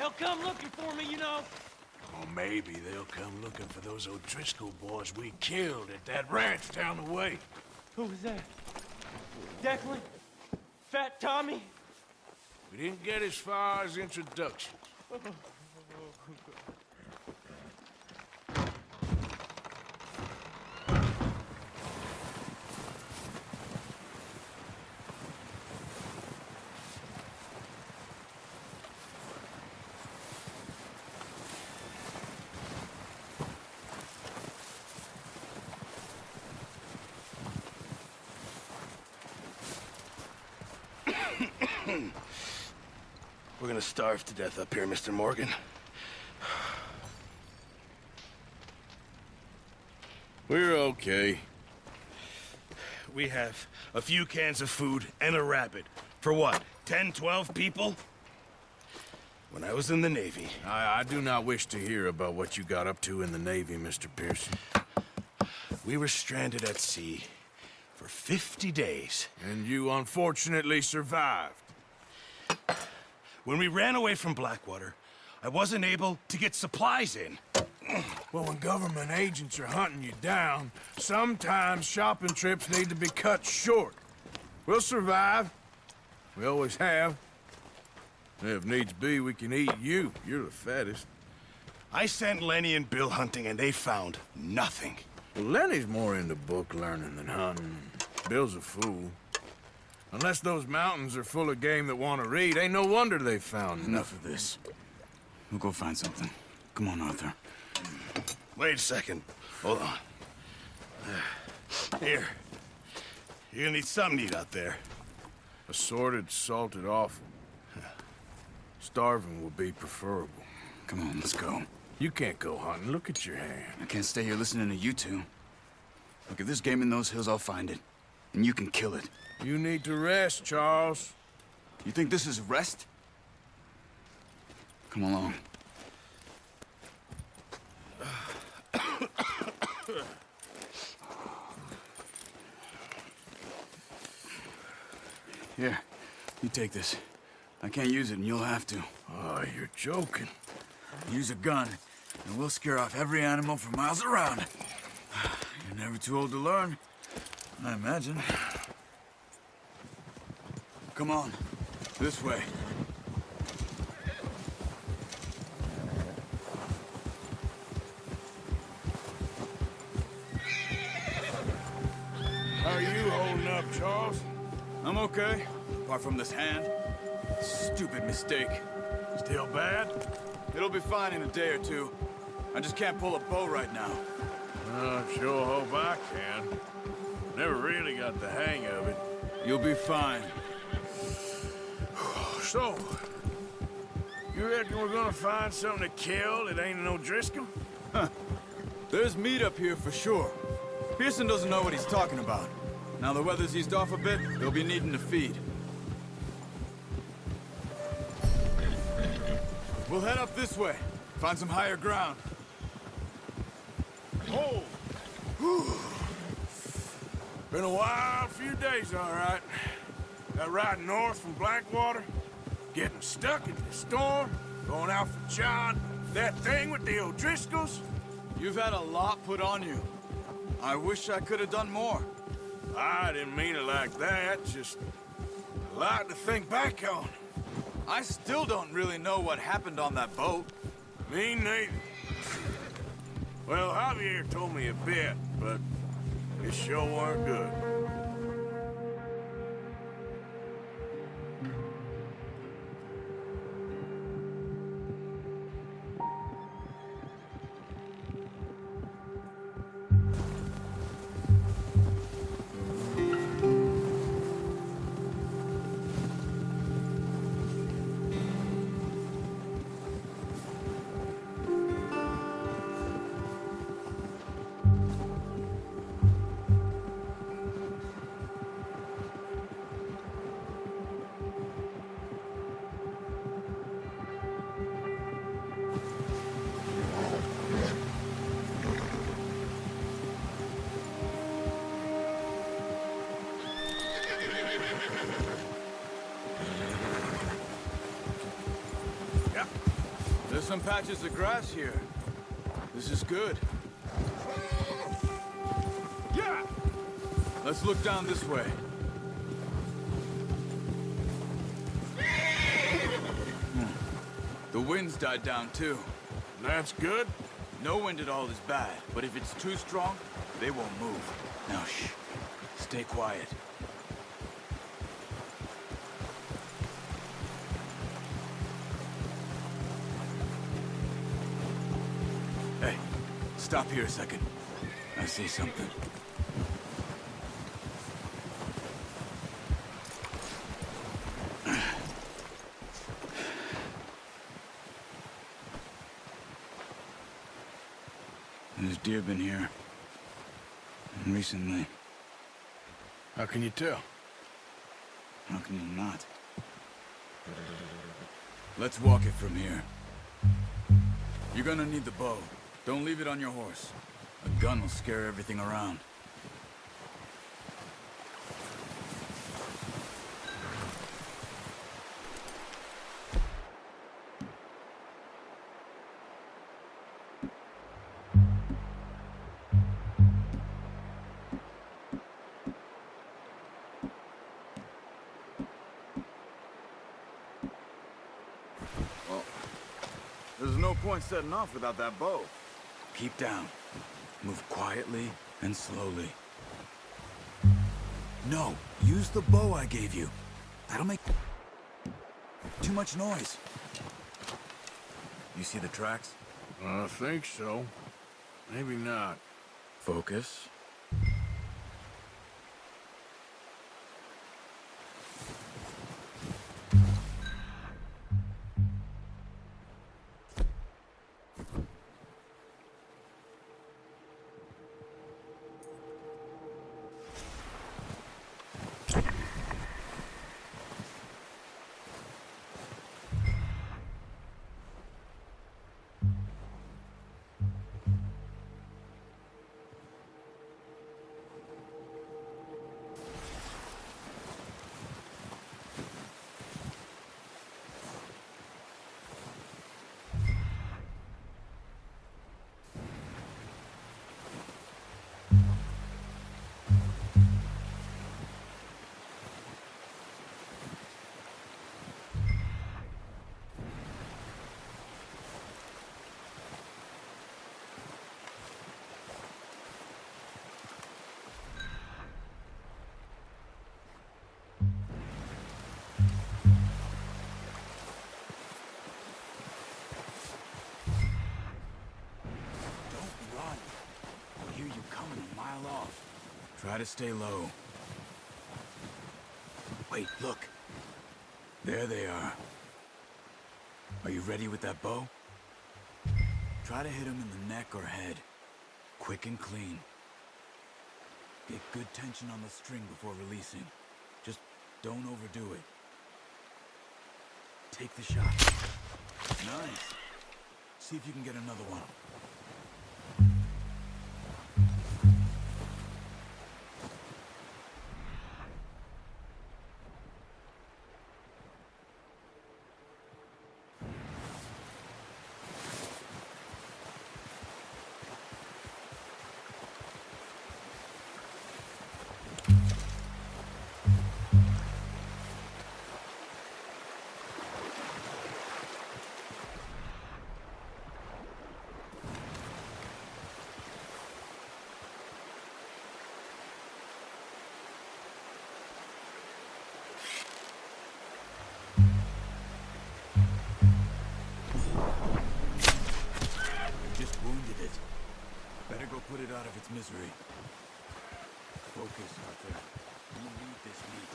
They'll come looking for me, you know. Or maybe they'll come looking for those O'Driscoll boys we killed at that ranch down the way. Who was that? Declan? Fat Tommy? We didn't get as far as introductions. We're gonna starve to death up here, Mr. Morgan. We're okay. We have a few cans of food and a rabbit. For what, 10, 12 people? When I was in the Navy... I do not wish to hear about what you got up to in the Navy, Mr. Pearson. We were stranded at sea for 50 days. And you unfortunately survived. When we ran away from Blackwater, I wasn't able to get supplies in. Well, when government agents are hunting you down, sometimes shopping trips need to be cut short. We'll survive. We always have. If needs be, we can eat you. You're the fattest. I sent Lenny and Bill hunting, and they found nothing. Well, Lenny's more into book learning than hunting. Bill's a fool. Unless those mountains are full of game that want to read, ain't no wonder they found Enough of this. We'll go find something. Come on, Arthur. Wait a second. Hold on. Here. You're gonna need something to eat out there. Assorted, salted offal. Starving will be preferable. Come on, let's go. You can't go hunting. Look at your hand. I can't stay here listening to you two. Look, if there's game in those hills, I'll find it. And you can kill it. You need to rest, Charles. You think this is rest? Come along. Here, you take this. I can't use it, and you'll have to. Oh, you're joking. Use a gun, and we'll scare off every animal for miles around. You're never too old to learn, I imagine. Come on, this way. How are you holding up, Charles? I'm okay, apart from this hand. Stupid mistake. Still bad? It'll be fine in a day or two. I just can't pull a bow right now. I sure hope I can. Never really got the hang of it. You'll be fine. So, you reckon we're gonna find something to kill that ain't an O'Driscoll? Huh. There's meat up here for sure. Pearson doesn't know what he's talking about. Now the weather's eased off a bit, they'll be needing to feed. We'll head up this way. Find some higher ground. Oh! Whew. Been a wild few days, all right. That ride north from Blackwater, getting stuck in the storm, going out for John, that thing with the O'Driscolls. You've had a lot put on you. I wish I could have done more. I didn't mean it like that, just a lot to think back on. I still don't really know what happened on that boat. Me neither. Well, Javier told me a bit, but it sure weren't good. There's some patches of grass here. This is good. Yeah! Let's look down this way. The wind's died down too. That's good. No wind at all is bad, but if it's too strong, they won't move. Now shh. Stay quiet. Hey, stop here a second. I see something. There's deer been here. Recently. How can you tell? How can you not? Let's walk it from here. You're gonna need the bow. Don't leave it on your horse. A gun will scare everything around. Well, there's no point setting off without that bow. Keep down. Move quietly and slowly. No, use the bow I gave you. That'll make too much noise. You see the tracks? I think so. Maybe not. Focus. Try to stay low. Wait, look. There they are. Are you ready with that bow? Try to hit them in the neck or head. Quick and clean. Get good tension on the string before releasing. Just don't overdo it. Take the shot. Nice. See if you can get another one. Put it out of its misery. Focus, Arthur. You need this meat.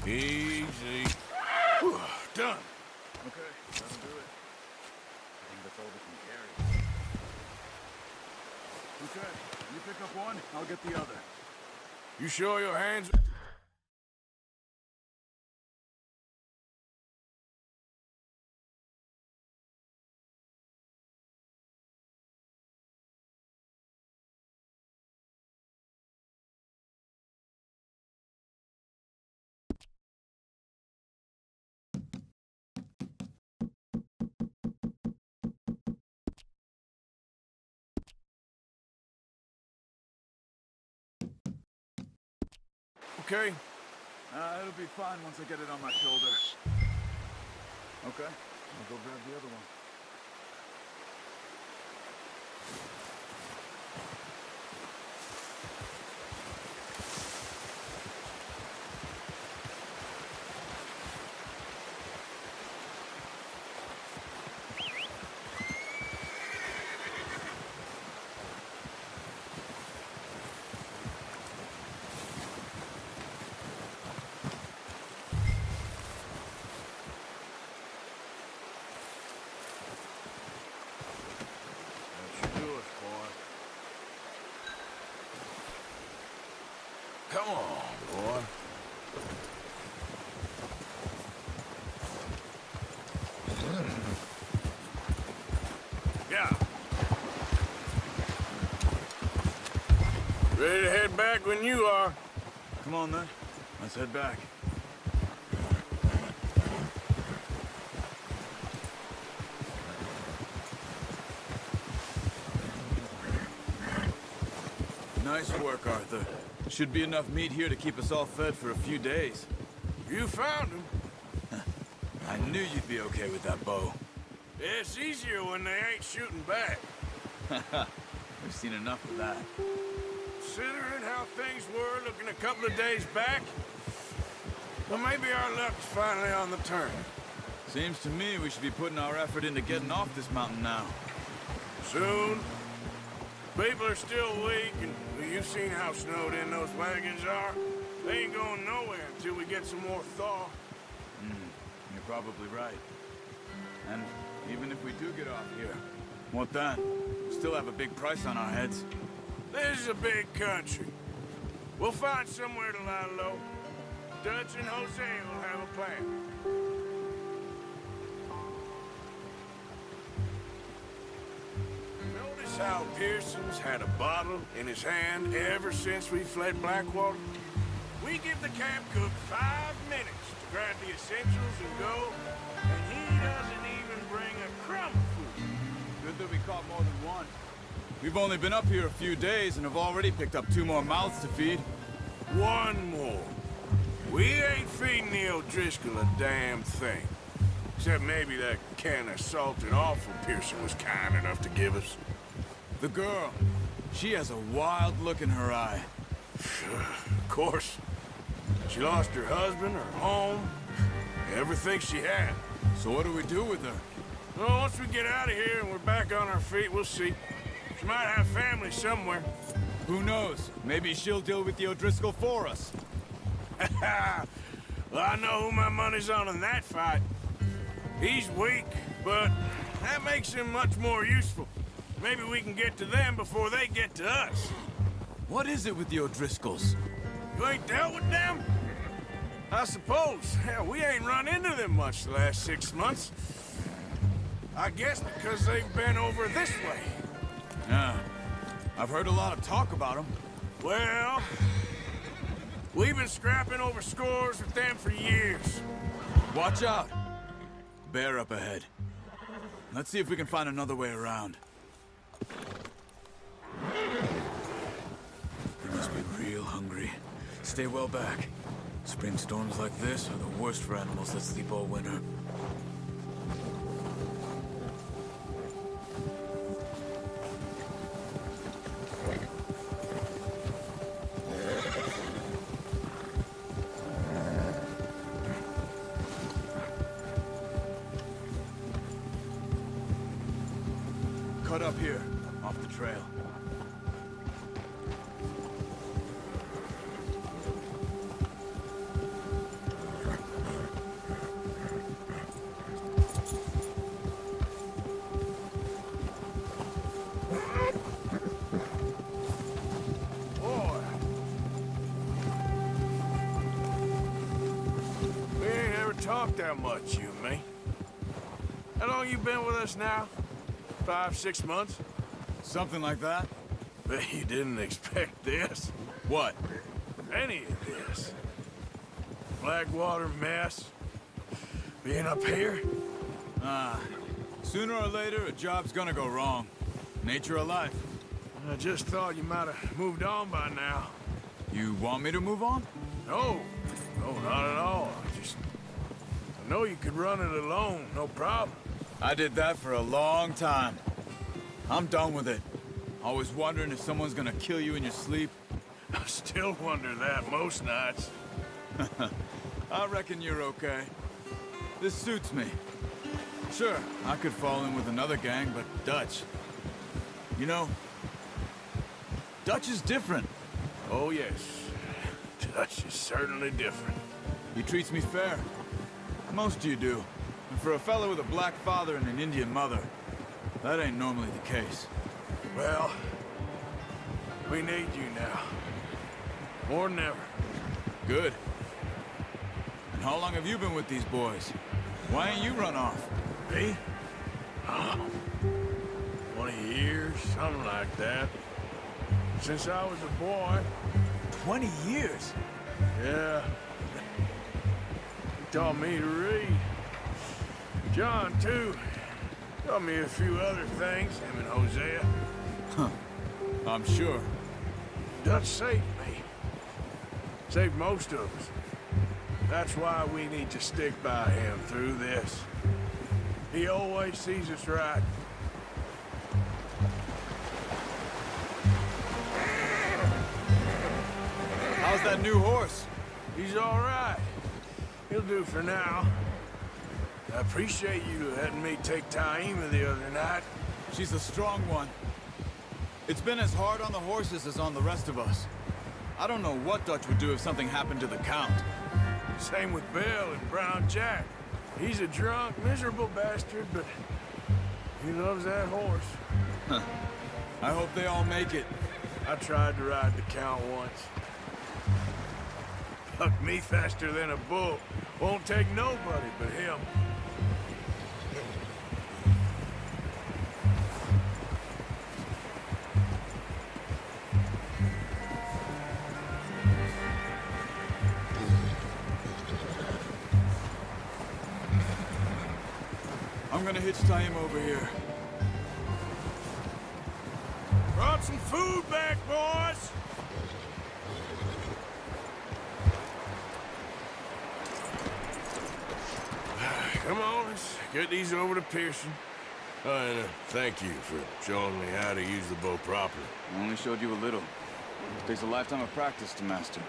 Easy. Whew, done. Okay, that'll do it. I think that's all we can carry. Okay, you pick up one, I'll get the other. You sure your hands... okay? It'll be fine once I get it on my shoulder. Okay, I'll go grab the other one. Come on, boy. Yeah. Ready to head back when you are. Come on, then. Let's head back. Nice work, Arthur. Should be enough meat here to keep us all fed for a few days. You found him. I knew you'd be okay with that bow. It's easier when they ain't shooting back. We've seen enough of that. Considering how things were looking a couple of days back, well, maybe our luck's finally on the turn. Seems to me we should be putting our effort into getting off this mountain now. Soon. People are still weak, and you've seen how snowed in those wagons are. They ain't going nowhere until we get some more thaw. You're probably right. And even if we do get off here, what then? We still have a big price on our heads. This is a big country. We'll find somewhere to lie low. Dutch and Jose will have a plan. Notice how Pearson's had a bottle in his hand ever since we fled Blackwater? We give the camp cook 5 minutes to grab the essentials and go, and he doesn't even bring a crumb of food. Good that we caught more than one. We've only been up here a few days and have already picked up 2 more mouths to feed. One more. We ain't feeding the O'Driscoll a damn thing. Except maybe that can of salted offal Pearson was kind enough to give us. The girl, she has a wild look in her eye. Of course. She lost her husband, her home, everything she had. So what do we do with her? Well, once we get out of here and we're back on our feet, we'll see. She might have family somewhere. Who knows? Maybe she'll deal with the O'Driscoll for us. Well, I know who my money's on in that fight. He's weak, but that makes him much more useful. Maybe we can get to them before they get to us. What is it with the O'Driscolls? You ain't dealt with them? I suppose. Hell, we ain't run into them much the last 6 months. I guess because they've been over this way. Yeah. I've heard a lot of talk about them. Well, we've been scrapping over scores with them for years. Watch out. Bear up ahead. Let's see if we can find another way around. They must be real hungry. Stay well back. Spring storms like this are the worst for animals that sleep all winter. Cut up here, off the trail. Boy. We ain't ever talked that much, you and me. How long you been with us now? 5, 6 months? Something like that? Bet you didn't expect this. What? Any of this. Blackwater mess. Being up here. Sooner or later, a job's gonna go wrong. Nature of life. I just thought you might have moved on by now. You want me to move on? No, no, not at all. I know you could run it alone, no problem. I did that for a long time. I'm done with it. Always wondering if someone's gonna kill you in your sleep. I still wonder that most nights. I reckon you're okay. This suits me. Sure, I could fall in with another gang, but Dutch... You know, Dutch is different. Oh, yes. Dutch is certainly different. He treats me fair. Most of you do. And for a fella with a black father and an Indian mother, that ain't normally the case. Well, we need you now. More than ever. Good. And how long have you been with these boys? Why ain't you run off? Me? Oh, 20 years, something like that. Since I was a boy. 20 years? Yeah. He taught me to read. John, too. Taught me a few other things, him and Hosea. Huh. I'm sure. Dutch saved me. Saved most of us. That's why we need to stick by him through this. He always sees us right. How's that new horse? He's all right. He'll do for now. I appreciate you letting me take Taima the other night. She's a strong one. It's been as hard on the horses as on the rest of us. I don't know what Dutch would do if something happened to the Count. Same with Bill and Brown Jack. He's a drunk, miserable bastard, but he loves that horse. Huh. I hope they all make it. I tried to ride the Count once. Bucked me faster than a bull. Won't take nobody but him. I'm gonna hitch Taima over here. Brought some food back, boys! Come on, let's get these over to Pearson. And thank you for showing me how to use the bow properly. I only showed you a little. It takes a lifetime of practice to master.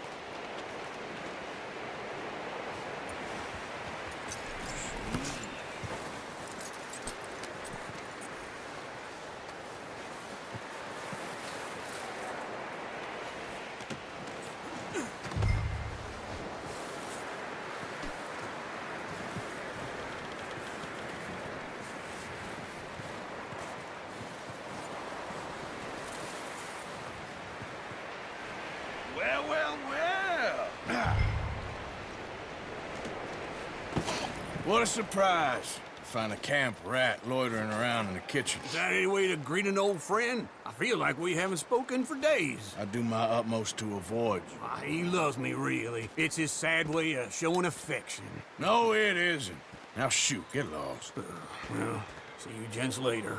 Well, well, well. What a surprise. Find a camp rat loitering around in the kitchen. Is that any way to greet an old friend? I feel like we haven't spoken for days. I do my utmost to avoid you. He loves me, really. It's his sad way of showing affection. No, it isn't. Now shoot, get lost. Well, see you gents later.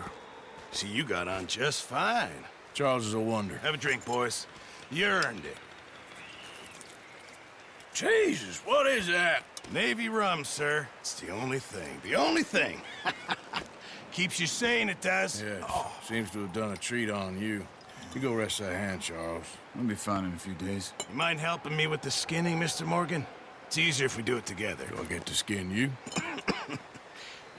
See, you got on just fine. Charles is a wonder. Have a drink, boys. You earned it. Jesus, what is that? Navy rum, sir. It's the only thing. The only thing. Keeps you sane, it does. Yes, seems to have done a treat on you. You go rest that hand, Charles. I'll be fine in a few days. You mind helping me with the skinning, Mr. Morgan? It's easier if we do it together. Do I get to skin you?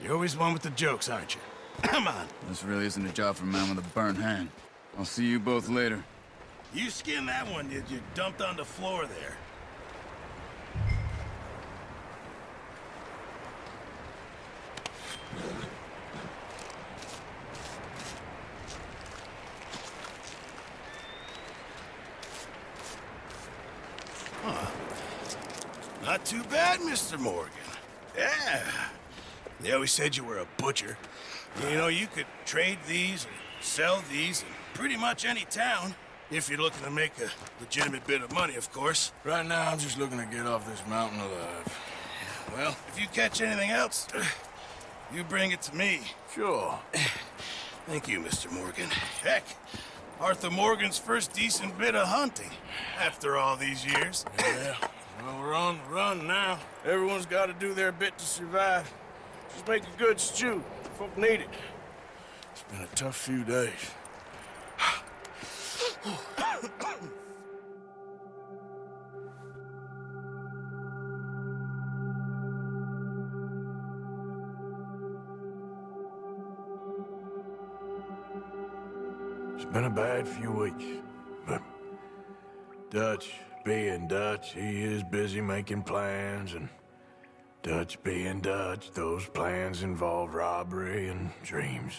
You're always one with the jokes, aren't you? Come on. This really isn't a job for a man with a burnt hand. I'll see you both later. You skinned that one you dumped on the floor there. Huh. Not too bad, Mr. Morgan. Yeah. They always said you were a butcher. You know, you could trade these and sell these in pretty much any town. If you're looking to make a legitimate bit of money, of course. Right now, I'm just looking to get off this mountain alive. Well, if you catch anything else, you bring it to me. Sure. Thank you, Mr. Morgan. Heck, Arthur Morgan's first decent bit of hunting after all these years. Yeah, we're on the run now. Everyone's got to do their bit to survive. Just make a good stew. Folk need it. It's been a tough few days. It's been a bad few weeks, but Dutch being Dutch, he is busy making plans, and Dutch being Dutch, those plans involve robbery and dreams.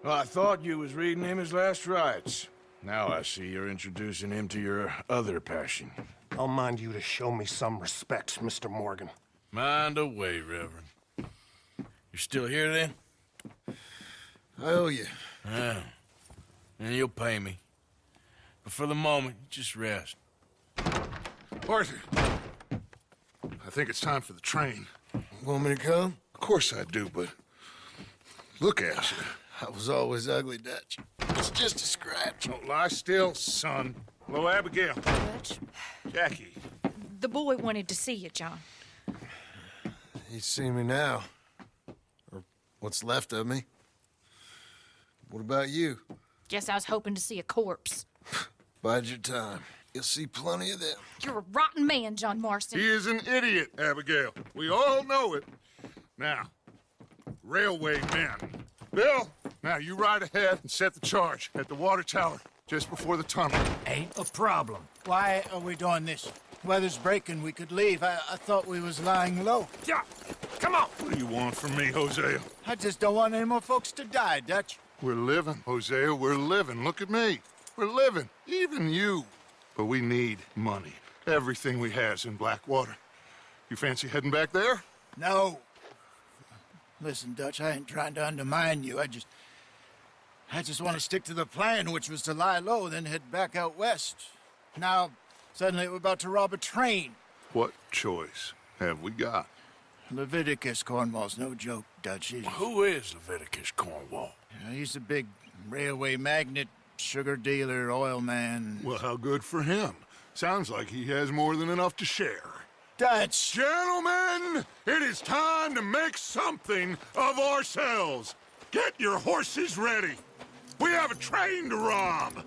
Well, I thought you was reading him his last rites. Now I see you're introducing him to your other passion. I'll mind you to show me some respect, Mr. Morgan. Mind away, Reverend. You still here, then? I owe you. Yeah. And you'll pay me. But for the moment, just rest. Arthur, I think it's time for the train. Want me to come? Of course I do, but look at you. I was always ugly, Dutch. It's just a scratch. Don't lie still, son. Hello, Abigail. Dutch, Jackie. the boy wanted to see you, John. He's seen me now. Or what's left of me. What about you? Guess I was hoping to see a corpse. Bide your time. You'll see plenty of them. You're a rotten man, John Marston. He is an idiot, Abigail. We all know it. Now, railway men. Bill, now you ride ahead and set the charge at the water tower just before the tunnel. Ain't a problem. Why are we doing this? Weather's breaking. We could leave. I thought we was lying low. Yeah, come on. What do you want from me, Hosea? I just don't want any more folks to die, Dutch. We're living, Hosea. We're living. Look at me. We're living. Even you. But we need money. Everything we has in Blackwater. You fancy heading back there? No. Listen, Dutch, I ain't trying to undermine you. I just want to stick to the plan, which was to lie low, then head back out west. Now, suddenly we're about to rob a train. What choice have we got? Leviticus Cornwall's no joke, Dutch. Who is Leviticus Cornwall? He's a big railway magnate, sugar dealer, oil man. Well, how good for him. Sounds like he has more than enough to share. Dutch! Gentlemen, it is time to make something of ourselves. Get your horses ready. We have a train to rob.